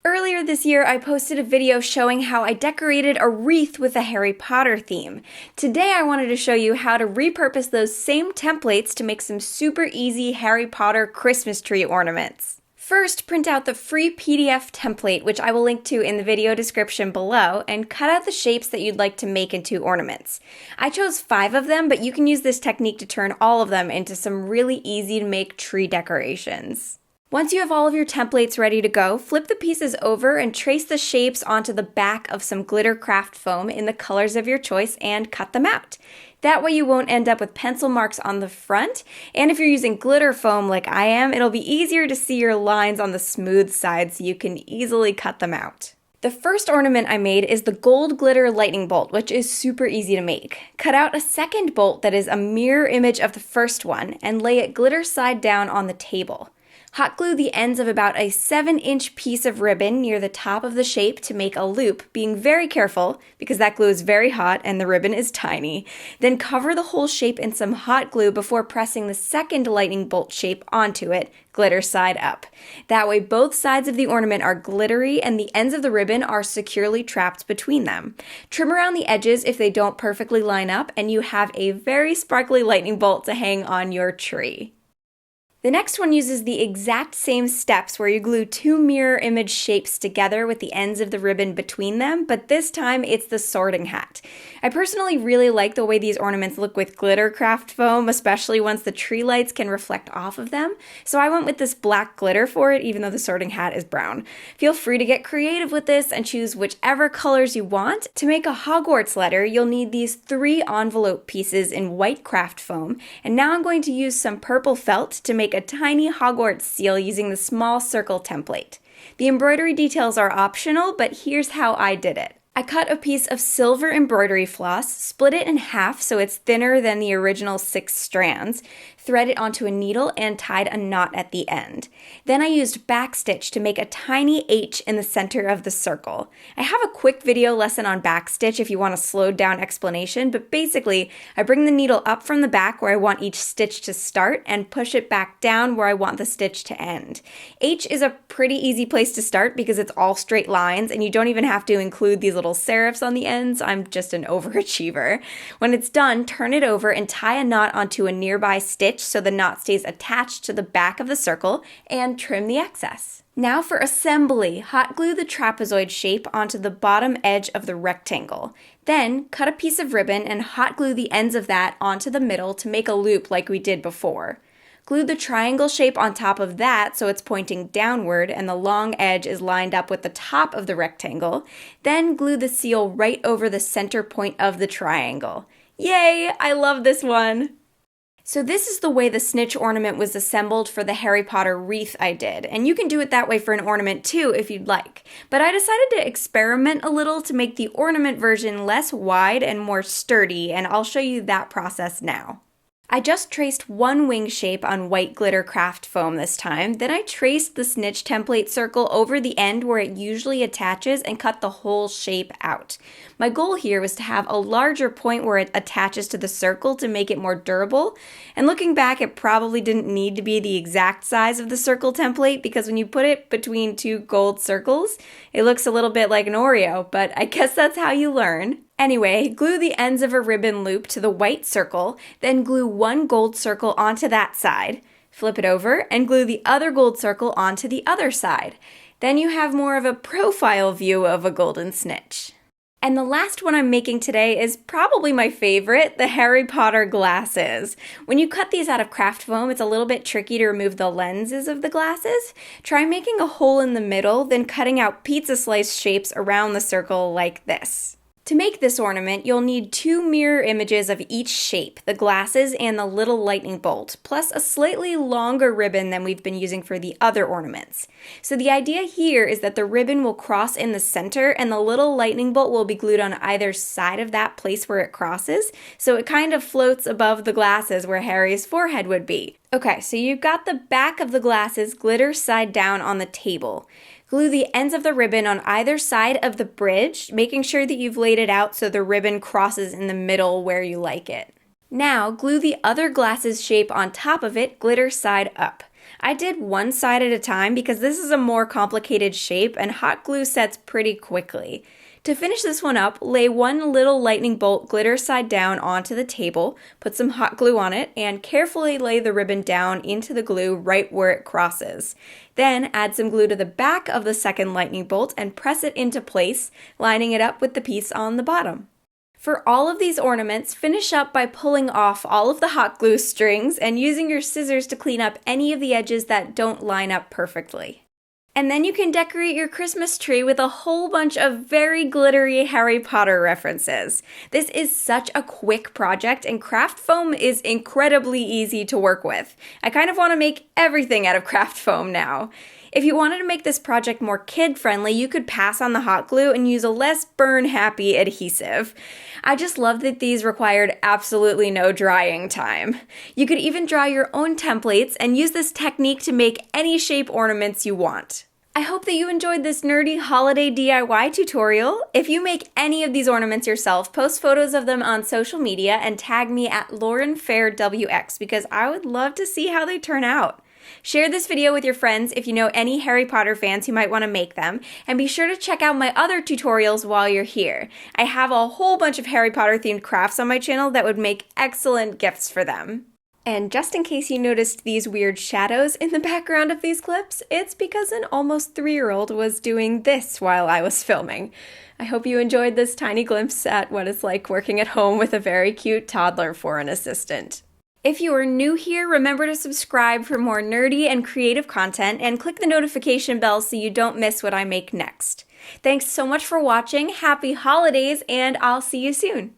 Earlier this year, I posted a video showing how I decorated a wreath with a Harry Potter theme. Today, I wanted to show you how to repurpose those same templates to make some super easy Harry Potter Christmas tree ornaments. First, print out the free PDF template, which I will link to in the video description below, and cut out the shapes that you'd like to make into ornaments. I chose 5 of them, but you can use this technique to turn all of them into some really easy to make tree decorations. Once you have all of your templates ready to go, flip the pieces over and trace the shapes onto the back of some glitter craft foam in the colors of your choice and cut them out. That way you won't end up with pencil marks on the front, and if you're using glitter foam like I am, it'll be easier to see your lines on the smooth side so you can easily cut them out. The first ornament I made is the gold glitter lightning bolt, which is super easy to make. Cut out a second bolt that is a mirror image of the first one and lay it glitter side down on the table. Hot glue the ends of about a 7-inch piece of ribbon near the top of the shape to make a loop, being very careful because that glue is very hot and the ribbon is tiny. Then cover the whole shape in some hot glue before pressing the second lightning bolt shape onto it, glitter side up. That way both sides of the ornament are glittery and the ends of the ribbon are securely trapped between them. Trim around the edges if they don't perfectly line up and you have a very sparkly lightning bolt to hang on your tree. The next one uses the exact same steps where you glue 2 mirror image shapes together with the ends of the ribbon between them, but this time it's the sorting hat. I personally really like the way these ornaments look with glitter craft foam, especially once the tree lights can reflect off of them, so I went with this black glitter for it even though the sorting hat is brown. Feel free to get creative with this and choose whichever colors you want. To make a Hogwarts letter, you'll need these 3 envelope pieces in white craft foam, and now I'm going to use some purple felt to make a tiny Hogwarts seal using the small circle template. The embroidery details are optional, but here's how I did it. I cut a piece of silver embroidery floss, split it in half so it's thinner than the original 6 strands, thread it onto a needle, and tied a knot at the end. Then I used backstitch to make a tiny H in the center of the circle. I have a quick video lesson on backstitch if you want a slowed down explanation, but basically I bring the needle up from the back where I want each stitch to start and push it back down where I want the stitch to end. H is a pretty easy place to start because it's all straight lines and you don't even have to include these little serifs on the ends. I'm just an overachiever. When it's done, turn it over and tie a knot onto a nearby stitch so the knot stays attached to the back of the circle, and trim the excess. Now for assembly, hot glue the trapezoid shape onto the bottom edge of the rectangle. Then cut a piece of ribbon and hot glue the ends of that onto the middle to make a loop like we did before. Glue the triangle shape on top of that so it's pointing downward and the long edge is lined up with the top of the rectangle. Then glue the seal right over the center point of the triangle. Yay! I love this one! So this is the way the snitch ornament was assembled for the Harry Potter wreath I did, and you can do it that way for an ornament too if you'd like. But I decided to experiment a little to make the ornament version less wide and more sturdy, and I'll show you that process now. I just traced 1 wing shape on white glitter craft foam this time, then I traced the snitch template circle over the end where it usually attaches and cut the whole shape out. My goal here was to have a larger point where it attaches to the circle to make it more durable, and looking back it probably didn't need to be the exact size of the circle template because when you put it between 2 gold circles, it looks a little bit like an Oreo, but I guess that's how you learn. Anyway, glue the ends of a ribbon loop to the white circle, then glue 1 gold circle onto that side, flip it over, and glue the other gold circle onto the other side. Then you have more of a profile view of a golden snitch. And the last one I'm making today is probably my favorite, the Harry Potter glasses. When you cut these out of craft foam, it's a little bit tricky to remove the lenses of the glasses. Try making a hole in the middle, then cutting out pizza slice shapes around the circle like this. To make this ornament, you'll need 2 mirror images of each shape, the glasses and the little lightning bolt, plus a slightly longer ribbon than we've been using for the other ornaments. So the idea here is that the ribbon will cross in the center and the little lightning bolt will be glued on either side of that place where it crosses, so it kind of floats above the glasses where Harry's forehead would be. Okay, so you've got the back of the glasses glitter side down on the table. Glue the ends of the ribbon on either side of the bridge, making sure that you've laid it out so the ribbon crosses in the middle where you like it. Now, glue the other glasses shape on top of it, glitter side up. I did one side at a time because this is a more complicated shape and hot glue sets pretty quickly. To finish this one up, lay one little lightning bolt glitter side down onto the table, put some hot glue on it, and carefully lay the ribbon down into the glue right where it crosses. Then add some glue to the back of the second lightning bolt and press it into place, lining it up with the piece on the bottom. For all of these ornaments, finish up by pulling off all of the hot glue strings and using your scissors to clean up any of the edges that don't line up perfectly. And then you can decorate your Christmas tree with a whole bunch of very glittery Harry Potter references. This is such a quick project, and craft foam is incredibly easy to work with. I kind of want to make everything out of craft foam now. If you wanted to make this project more kid-friendly, you could pass on the hot glue and use a less burn-happy adhesive. I just love that these required absolutely no drying time. You could even draw your own templates and use this technique to make any shape ornaments you want. I hope that you enjoyed this nerdy holiday DIY tutorial. If you make any of these ornaments yourself, post photos of them on social media and tag me at Lauren FairWX because I would love to see how they turn out. Share this video with your friends if you know any Harry Potter fans who might want to make them, and be sure to check out my other tutorials while you're here. I have a whole bunch of Harry Potter themed crafts on my channel that would make excellent gifts for them. And just in case you noticed these weird shadows in the background of these clips, it's because an almost 3-year-old was doing this while I was filming. I hope you enjoyed this tiny glimpse at what it's like working at home with a very cute toddler for an assistant. If you are new here, remember to subscribe for more nerdy and creative content and click the notification bell so you don't miss what I make next. Thanks so much for watching, happy holidays, and I'll see you soon!